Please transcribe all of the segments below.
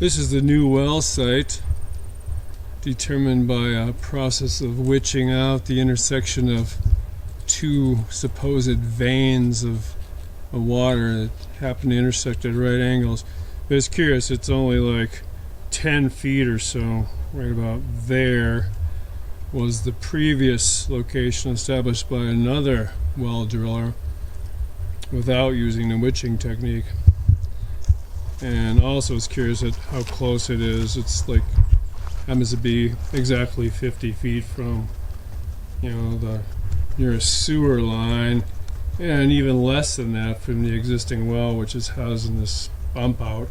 This is the new well site, determined by a process of witching out the intersection of two supposed veins of water that happen to intersect at right angles. But it's curious, it's only like 10 feet or so, right about there, was the previous location established by another well driller without using the witching technique. And also it's curious at how close it is. It's like, happens to be exactly 50 feet from, the nearest sewer line, and even less than that from the existing well, which is housed in this bump out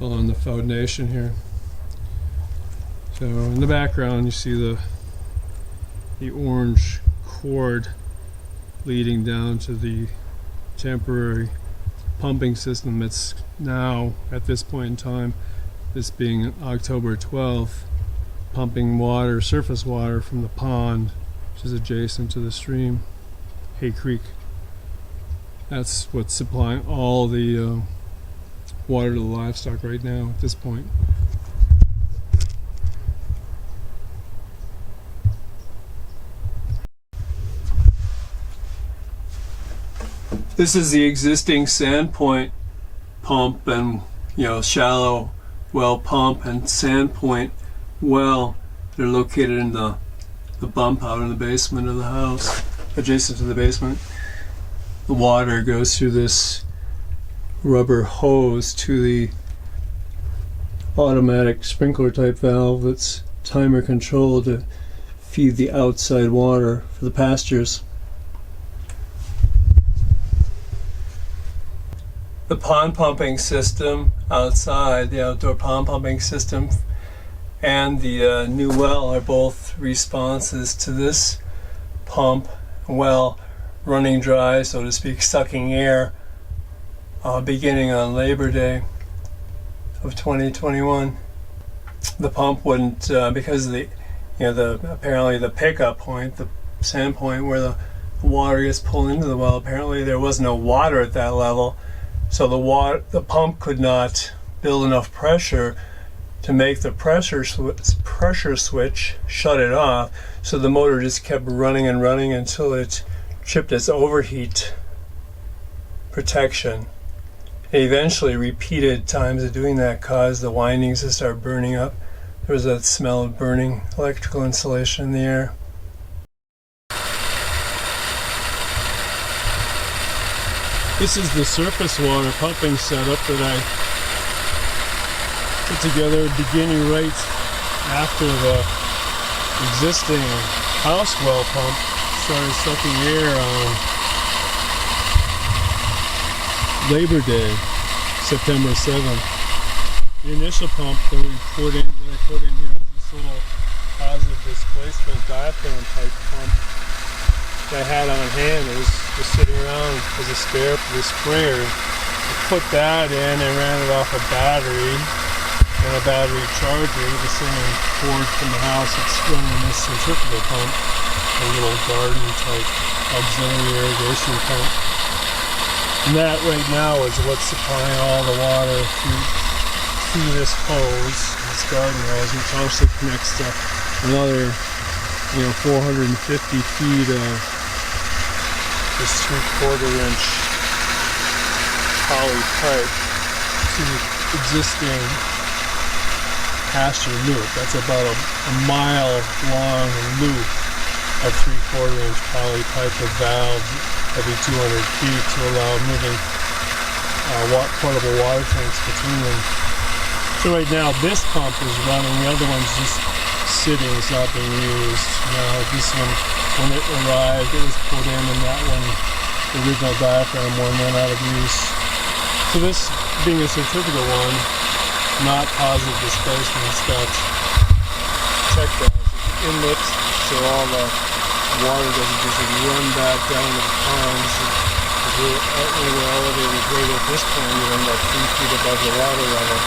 along the foundation here. So in the background you see the orange cord leading down to the temporary pumping system that's now, at this point in time, this being October 12th, pumping water, surface water from the pond, which is adjacent to the stream, Hay Creek. That's what's supplying all the water to the livestock right now at this point. This is the existing Sandpoint pump and shallow well pump and Sandpoint well. They're located in the bump out in the basement of the house, adjacent to the basement. The water goes through this rubber hose to the automatic sprinkler type valve that's timer controlled to feed the outside water for the pastures. The pond pumping system outside, the outdoor pond pumping system, and the new well are both responses to this pump well running dry, so to speak, sucking air, beginning on Labor Day of 2021. The pump wouldn't, because of the apparently the pickup point, the sand point where the water gets pulled into the well, apparently there was no water at that level. So the pump could not build enough pressure to make the pressure switch shut it off. So the motor just kept running and running until it tripped its overheat protection. And eventually, repeated times of doing that caused the windings to start burning up. There was that smell of burning electrical insulation in the air. This is the surface water pumping setup that I put together beginning right after the existing house well pump started sucking air on Labor Day, September 7th. The initial pump that I put in here was this little positive displacement diaphragm type pump that I had on hand. It was just sitting around as a spare for the sprayer. I put that in and ran it off a battery and a battery charger, the same cord from the house. It's running this centrifugal pump, a little garden type auxiliary irrigation pump. And that right now is what's supplying all the water through this hose, this garden hose, which also connects to another 450 feet of this 3/4 inch poly pipe to the existing pasture loop. That's about a mile long loop of 3/4 inch poly pipe with valves every 200 feet to allow moving portable water tanks between them. So right now this pump is running, the other one's just sitting, it's not being used. Now this one, when it arrived, it was put in, and that one, the original diaphragm one, went out of use. So this being a centrifugal one, not positive displacement, it's got check valves, inlet, so all the water doesn't just run back down to the ponds. We're elevated grade at this point, you're about 3 feet above the water level.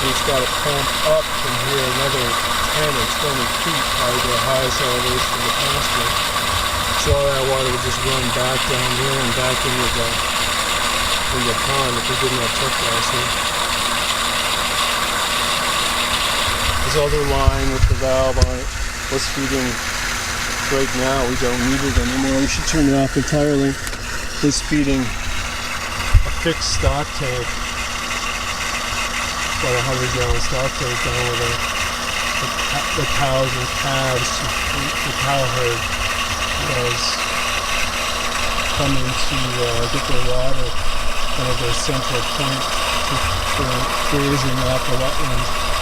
And it's got to pump up from here another 10 or 20 feet probably to the highest elevation of the pasture. So all that water would just run back down here and back into the pond if we didn't have check valves here. This other line with the valve on it was feeding. Right now we don't need it anymore. We should turn it off entirely. Was feeding a fixed stock tank, about 100-gallon stock tank down with the cows and calves. The cow herd was coming to get their water out of their central point for grazing off the wetland.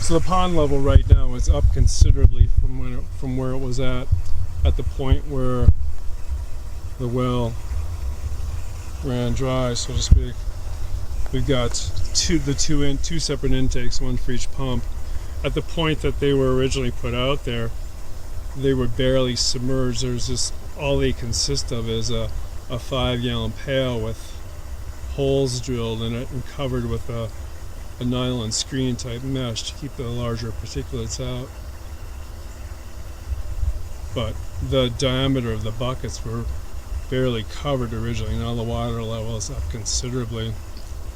So the pond level right now is up considerably from where it was at the point where the well ran dry, so to speak. We've got two separate intakes, one for each pump. At the point that they were originally put out there, they were barely submerged. There's just all they consist of is a 5-gallon pail with holes drilled in it and covered with a nylon screen type mesh to keep the larger particulates out. But the diameter of the buckets were barely covered originally. Now the water level is up considerably.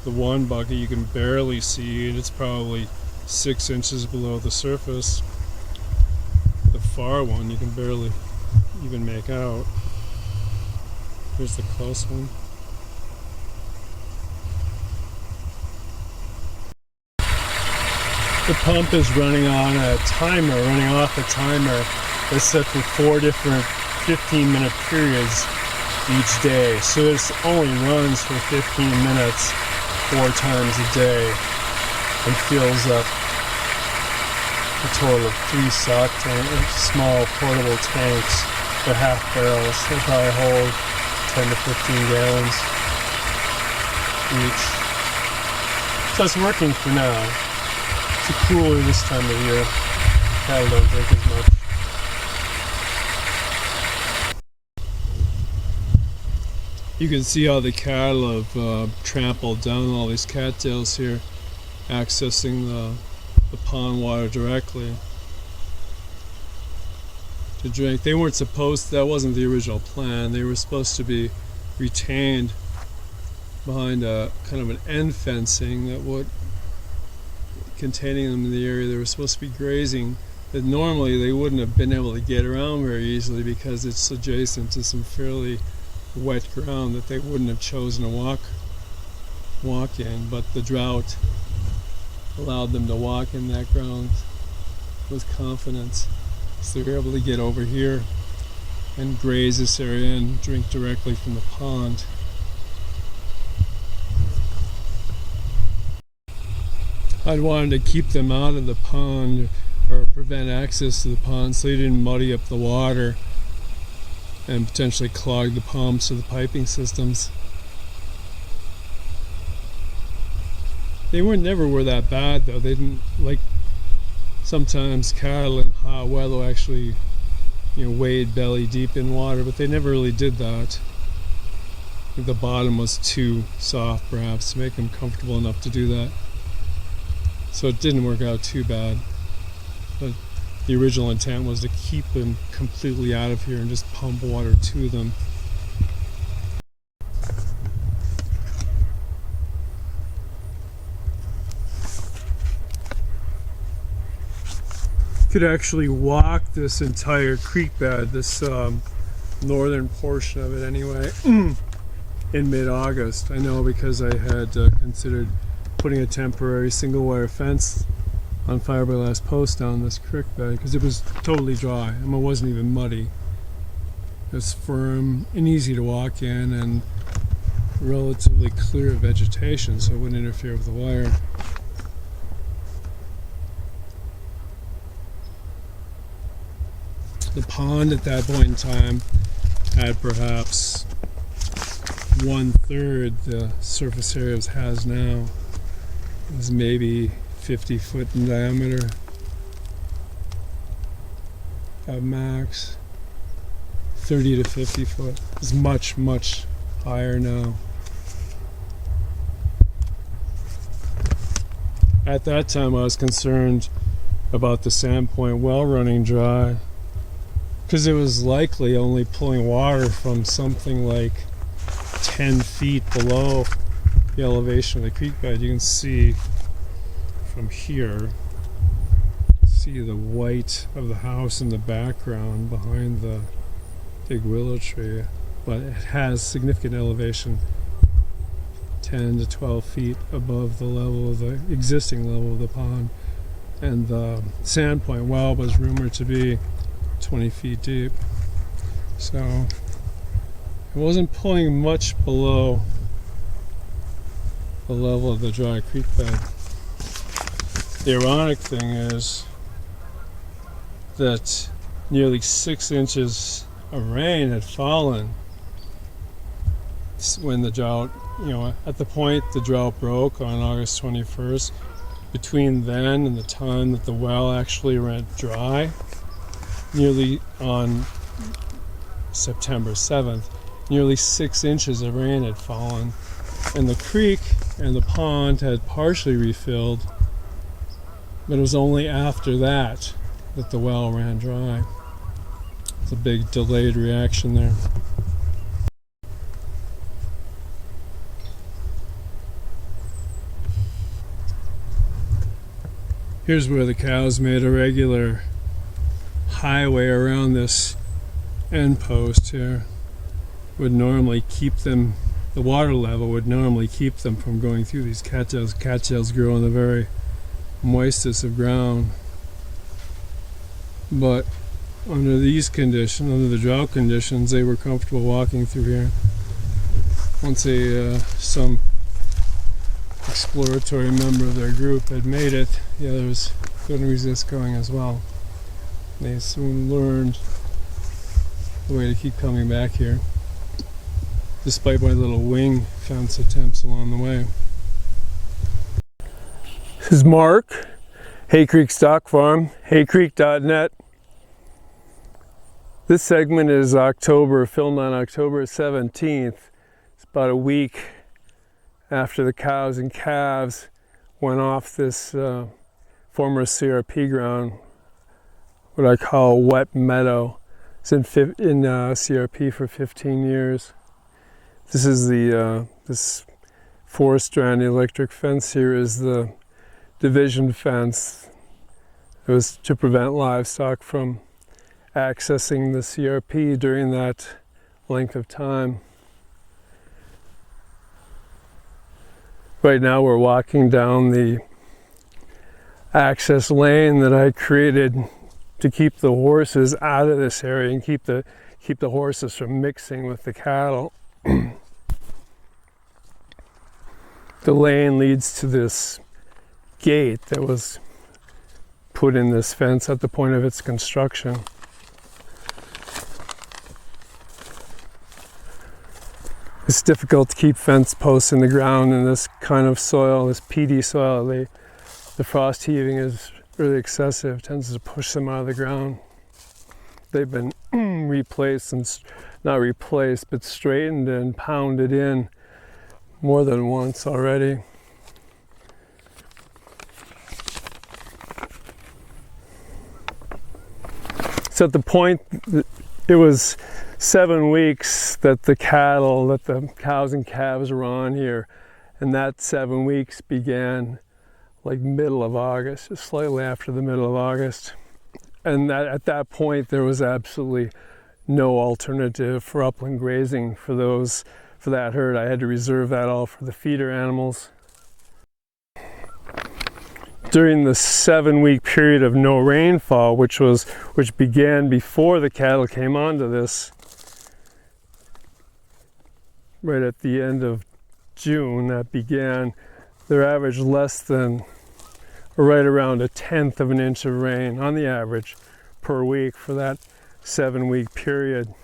The one bucket you can barely see, and it's probably 6 inches below the surface. The far one you can barely even make out. Here's the close one. The pump is running on a timer, running off a timer that's set for 4 different 15-minute periods each day. So it only runs for 15 minutes 4 times a day and fills up a total of 3 small portable tanks. They're half barrels. They probably hold 10 to 15 gallons each. So it's working for now. It's cooler this time of year. Cattle don't drink as much. You can see how the cattle have trampled down all these cattails here, accessing the pond water directly to drink. They weren't supposed, that wasn't the original plan. They were supposed to be retained behind a kind of an end fencing that would containing them in the area they were supposed to be grazing, that normally they wouldn't have been able to get around very easily because it's adjacent to some fairly wet ground that they wouldn't have chosen to walk in, but the drought allowed them to walk in that ground with confidence. So they were able to get over here and graze this area and drink directly from the pond. I'd wanted to keep them out of the pond or prevent access to the pond so they didn't muddy up the water and potentially clog the pumps or the piping systems. They never were that bad though. They didn't, like sometimes cattle in hot weather actually, wade belly deep in water, but they never really did that. I think the bottom was too soft perhaps to make them comfortable enough to do that. So it didn't work out too bad. But the original intent was to keep them completely out of here and just pump water to them. Could actually walk this entire creek bed, this northern portion of it anyway, in mid-August. I know because I had considered putting a temporary single wire fence on fiberglass posts down this creek bed because it was totally dry. It wasn't even muddy. It was firm and easy to walk in and relatively clear of vegetation, so it wouldn't interfere with the wire. The pond at that point in time had perhaps 1/3 the surface area it has now. It was maybe 50 foot in diameter at max. 30 to 50 foot. It's much, much higher now. At that time I was concerned about the Sandpoint well running dry because it was likely only pulling water from something like 10 feet below the elevation of the creek bed. You can see from here, see the white of the house in the background behind the big willow tree, but it has significant elevation, 10 to 12 feet above the level of the existing level of the pond, and the sand point well was rumored to be 20 feet deep. So it wasn't pulling much below the level of the dry creek bed. The ironic thing is that nearly 6 inches of rain had fallen when the drought, at the point the drought broke on August 21st. Between then and the time that the well actually went dry, nearly on September 7th, nearly 6 inches of rain had fallen, and the creek and the pond had partially refilled, but it was only after that that the well ran dry. It's a big delayed reaction there. Here's where the cows made a regular highway around this end post here. Would normally keep them, the water level would normally keep them from going through these cattails. Cattails grow on the very moistest of ground. But under these conditions, under the drought conditions, they were comfortable walking through here. Once some exploratory member of their group had made it, the others couldn't resist going as well. They soon learned the way to keep coming back here, despite my little wing fence attempts along the way. This is Mark, Hay Creek Stock Farm, haycreek.net. This segment is filmed on October 17th. It's about a week after the cows and calves went off this former CRP ground, what I call a wet meadow. It's in CRP for 15 years. This is this 4-strand electric fence here is the division fence. It was to prevent livestock from accessing the CRP during that length of time. Right now we're walking down the access lane that I created to keep the horses out of this area and keep the horses from mixing with the cattle. The lane leads to this gate that was put in this fence at the point of its construction. It's difficult to keep fence posts in the ground in this kind of soil, this peaty soil. The frost heaving is really excessive, tends to push them out of the ground. They've been replaced, and not replaced, but straightened and pounded in more than once already. So at the point, it was 7 weeks that the cows and calves were on here, and that 7 weeks began like middle of August, just slightly after the middle of August. And at that point there was absolutely no alternative for upland grazing for that herd. I had to reserve that all for the feeder animals. During the 7-week period of no rainfall, which began before the cattle came onto this, right at the end of June, their average less than, or right around 1/10 of an inch of rain on the average per week for that 7-week period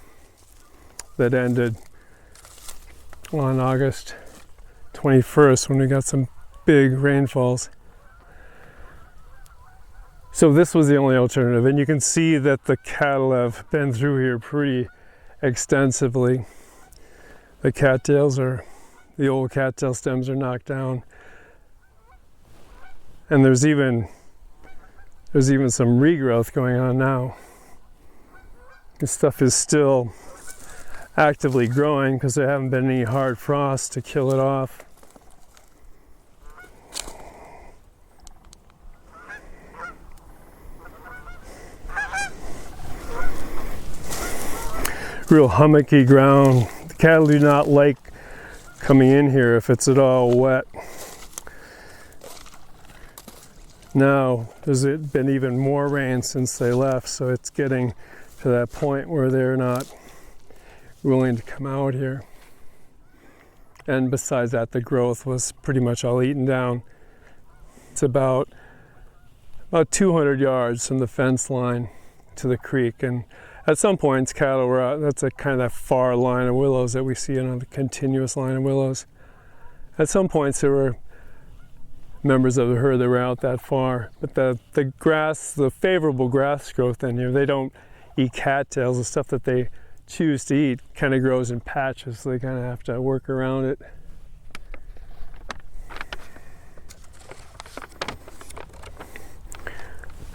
that ended on August 21st when we got some big rainfalls. So this was the only alternative, and you can see that the cattle have been through here pretty extensively. The old cattail stems are knocked down, and there's even some regrowth going on now. This stuff is still actively growing because there haven't been any hard frost to kill it off. real hummocky ground. The cattle do not like coming in here if it's at all wet. Now, there's been even more rain since they left, so it's getting to that point where they're not willing to come out here. And besides that, the growth was pretty much all eaten down. It's about 200 yards from the fence line to the creek, and at some points cattle were out. That's a kind of that far line of willows that we see on the continuous line of willows. At some points there were members of the herd that were out that far, but the grass, the favorable grass growth in here, they don't eat cattails. The stuff that they choose to eat kind of grows in patches, so they kind of have to work around it.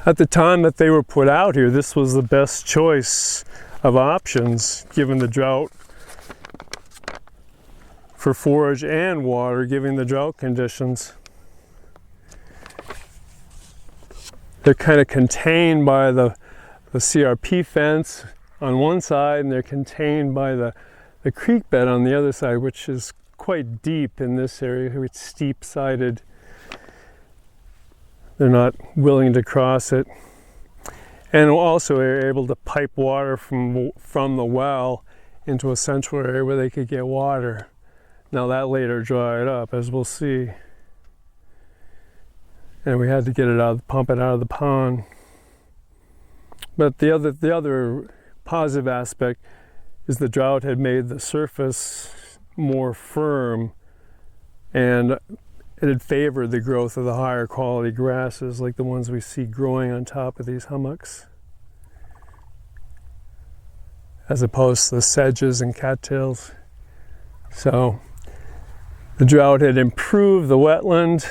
At the time that they were put out here, this was the best choice of options given the drought for forage and water, given the drought conditions. They're kind of contained by the CRP fence on one side, and they're contained by the creek bed on the other side, which is quite deep in this area. It's steep-sided. They're not willing to cross it. And also they're able to pipe water from the well into a central area where they could get water. Now that later dried up, as we'll see. And we had to get it out, pump it out of the pond. But the other positive aspect is the drought had made the surface more firm, and it had favored the growth of the higher quality grasses like the ones we see growing on top of these hummocks, as opposed to the sedges and cattails. So the drought had improved the wetland,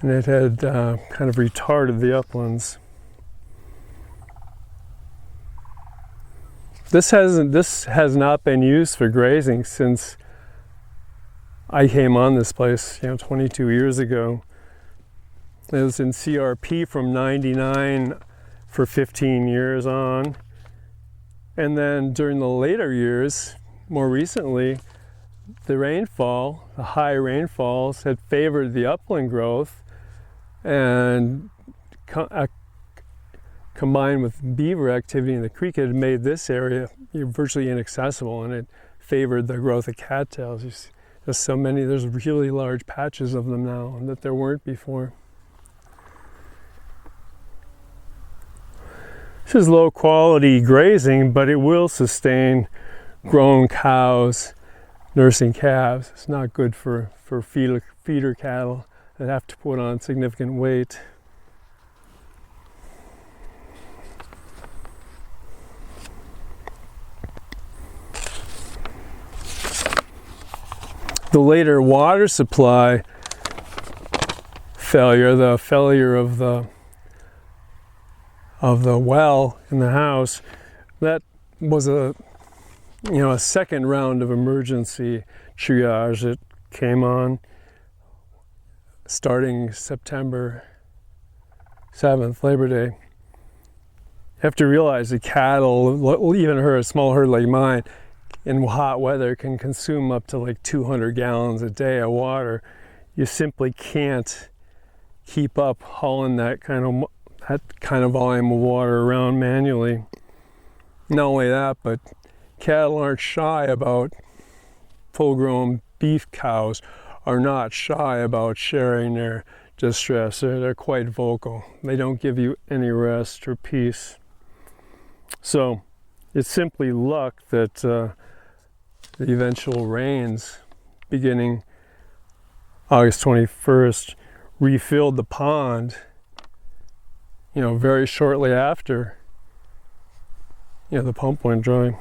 and it had kind of retarded the uplands. This has not been used for grazing since I came on this place, 22 years ago. It was in CRP from 99 for 15 years on. And then during the later years, more recently, the rainfall, the high rainfalls had favored the upland growth, and combined with beaver activity in the creek, it had made this area virtually inaccessible, and it favored the growth of cattails. There's so many, there's really large patches of them now that there weren't before. This is low quality grazing, but it will sustain grown cows nursing calves. It's not good for feeder cattle that have to put on significant weight. The later water supply failure, the failure of the well in the house, that was a second round of emergency triage that came on starting September 7th, Labor Day. You have to realize the cattle, even a small herd like mine, in hot weather can consume up to like 200 gallons a day of water. You simply can't keep up hauling that kind of volume of water around manually. Not only that, but cattle aren't shy about, full-grown beef cows are not shy about sharing their distress. They're quite vocal. They don't give you any rest or peace. So it's simply luck that the eventual rains beginning August 21st refilled the pond, very shortly after the pump went dry.